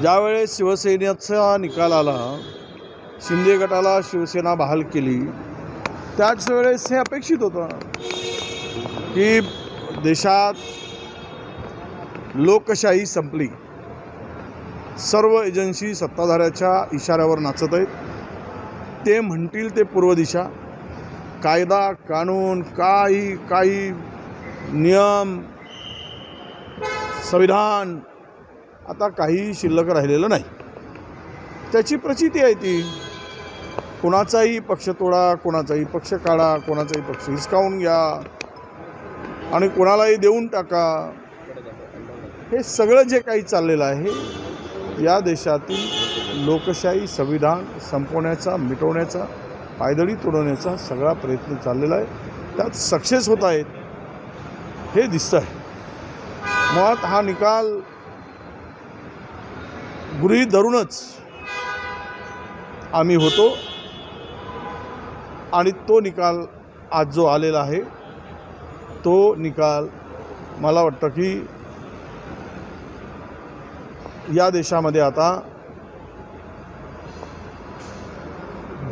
ज्यावेळेस शिवसेनेचा निकाल आला, शिंदे गटाला शिवसेना बहाल केली, त्याच वेळेस हे अपेक्षित होतं की देशात लोकशाही संपली, सर्व एजन्सी सत्ताधाऱ्याच्या इशाऱ्यावर नाचत आहेत, ते म्हणतील ते पूर्व दिशा, कायदा कानून काही नियम संविधान आता काही शिल्लक राहिलेलं नाही। त्याची प्रचिती आहे ती, कोणाचाही पक्ष तोडा, कोणाचाही पक्ष काढा, कोणाचाही पक्ष हिसकावून घ्या आणि कोणालाही देऊन टाका, हे सगळं जे काही चाललेलं आहे या देशातील लोकशाही संविधान संपवण्याचा, मिटवण्याचा, पायदळी तोडवण्याचा सगळा प्रयत्न चाललेला आहे। त्यात सक्सेस होत आहेत हे दिसतं आहे। मुळात हा निकाल गृहीत धरूनच आम्ही होतो आणि तो निकाल आज जो आलेला आहे तो निकाल मला वाटतं की या देशामध्ये आता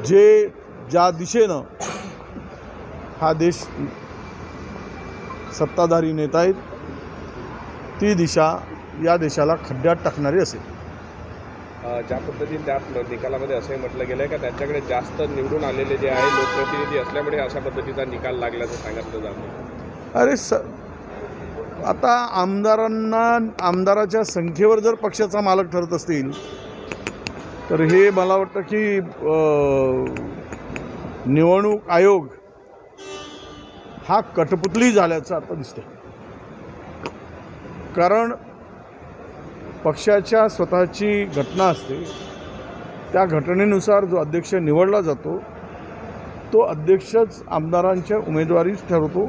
ज्या दिशेनं हा देश सत्ताधारी नेता आहेत ती दिशा या देशाला खड्ड्यात टाकणारी असेल। ज्या पद्धतीने त्या निकालामध्ये असंही म्हटलं गेलं आहे का त्यांच्याकडे जास्त निवडून आलेले जे आहे लोकप्रतिनिधी असल्यामुळे अशा पद्धतीचा निकाल लागल्याचं सांगितलं जातं। अरे आता आमदाराच्या संख्येवर जर पक्षाचा मालक ठरत असतील तर हे मला वाटतं की निवडणूक आयोग हा कठपुतली झाल्याचं आता दिसतंय। कारण पक्षाच्या स्वतःची घटना असते, त्या घटनेनुसार जो अध्यक्ष निवडला जातो तो अध्यक्षच आमदारांच्या उमेदवारीच ठरवतो,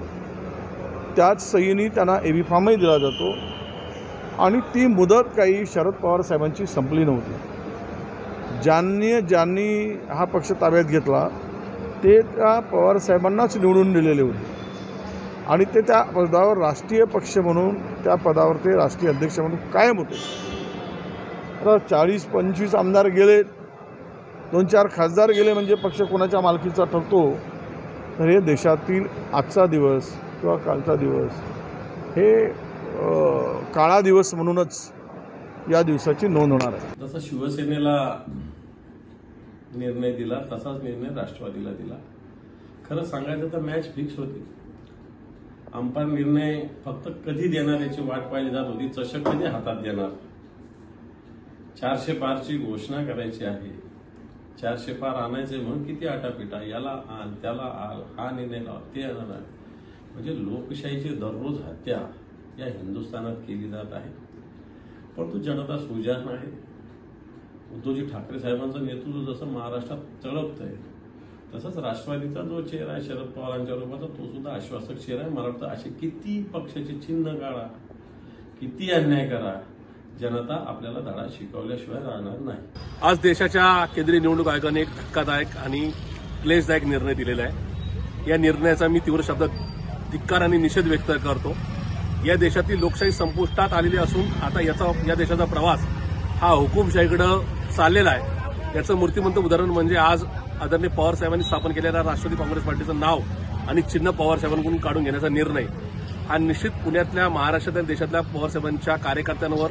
त्याच सहीने त्यांना एबी फॉर्मही दिला जातो आणि ती मुदत काही शरद पवार साहेबांची संपली नव्हती। ज्यांनी हा पक्ष ताब्यात घेतला ते त्या पवार साहेबांनाच निवडून दिलेले होते आणि ते त्या पदावर राष्ट्रीय पक्ष म्हणून, त्या पदावर ते राष्ट्रीय अध्यक्ष म्हणून कायम होते। आता 40-25 आमदार गेले, 2-4 खासदार गेले म्हणजे पक्ष कोणाच्या मालकीचा ठरतो, तर हे देशातील आजचा दिवस किंवा कालचा दिवस हे काळा दिवस म्हणूनच या दिवसाची नोंद होणार आहे। जसं शिवसेनेला निर्णय दिला तसाच निर्णय राष्ट्रवादीला दिला। खरं सांगायचं तर मॅच फिक्स होती। अंपायर निर्णय फक्त कधी देणार याची वाट पाहिली जात होती, चषक कधी हातात देणार, 400 पारची घोषणा करायची आहे, 400 पार आणायचे म्हणून किती आटापिटा, याला आण त्याला आल, हा निर्णय लाव ते आणणार, म्हणजे लोकशाहीची दररोज हत्या या हिंदुस्थानात केली जात आहे। परंतु जनता सुजाण आहे। उद्धवजी ठाकरे साहेबांचं नेतृत्व जसं महाराष्ट्रात तळपतंय तसंच राष्ट्रवादीचा जो चेहरा आहे शरद पवारांच्या रूपाचा तो सुद्धा आश्वासक चेहरा आहे। मला वाटतं असे किती पक्षाचे चिन्ह काढा, किती अन्याय करा, जनता आपल्याला धडा शिकवल्याशिवाय राहणार नाही। आज देशाच्या केंद्रीय निवडणूक आयोगाने एक धक्कादायक आणि क्लेशदायक निर्णय दिलेला आहे। या निर्णयाचा मी तीव्र शब्दात धिक्कार आणि निषेध व्यक्त करतो। या देशातील लोकशाही संपुष्टात आलेली असून आता या देशाचा प्रवास हा हुकुमशाहीकडे चाललेला आहे। याचं मूर्तिमंत उदाहरण म्हणजे आज आदरणीय पवार साहेबांनी स्थापन केलेल्या राष्ट्रवादी काँग्रेस पार्टीचं नाव आणि चिन्ह पवार साहेबांकडून काढून घेण्याचा निर्णय हा निश्चित पुण्यातल्या, महाराष्ट्रातल्या, देशातल्या पवार साहेबांच्या कार्यकर्त्यांवर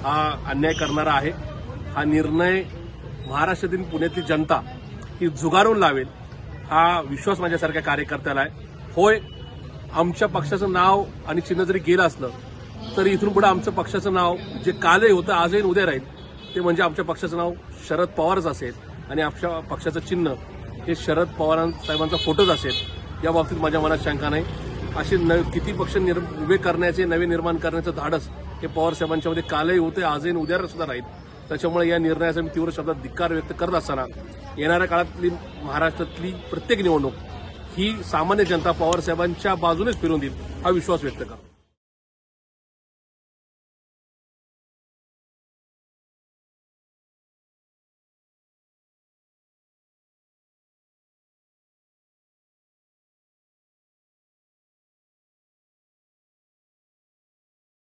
हा अन्याय करणारा आहे। हा निर्णय महाराष्ट्रातील, पुण्यातली जनता ही झुगारून लावेल हा विश्वास माझ्यासारख्या कार्यकर्त्याला आहे। होय, आमच्या पक्षाचं नाव आणि चिन्ह जरी गेलं असलं तरी इथून पुढे आमचं पक्षाचं नाव जे कालही होतं आजही उद्या राहील, ते म्हणजे आमच्या पक्षाचं नाव शरद पवारच असेल आणि आमच्या पक्षाचं चिन्ह हे शरद पवार साहेबांचा फोटोच असेल। या बाबतीत माझ्या मनात शंका नाही। असे किती पक्ष उभे करण्याचे, नवे निर्माण करण्याचं धाडस हे पवार साहेबांच्यामध्ये कालही होते, आजही उद्या सुद्धा राहील। त्याच्यामुळे या निर्णयाचा मी तीव्र शब्दात धिक्कार व्यक्त करत असताना येणाऱ्या काळातली महाराष्ट्रातली प्रत्येक निवडणूक ही सामान्य जनता पवार साहेबांच्या बाजूनेच फिरून देईल हा विश्वास व्यक्त करतो।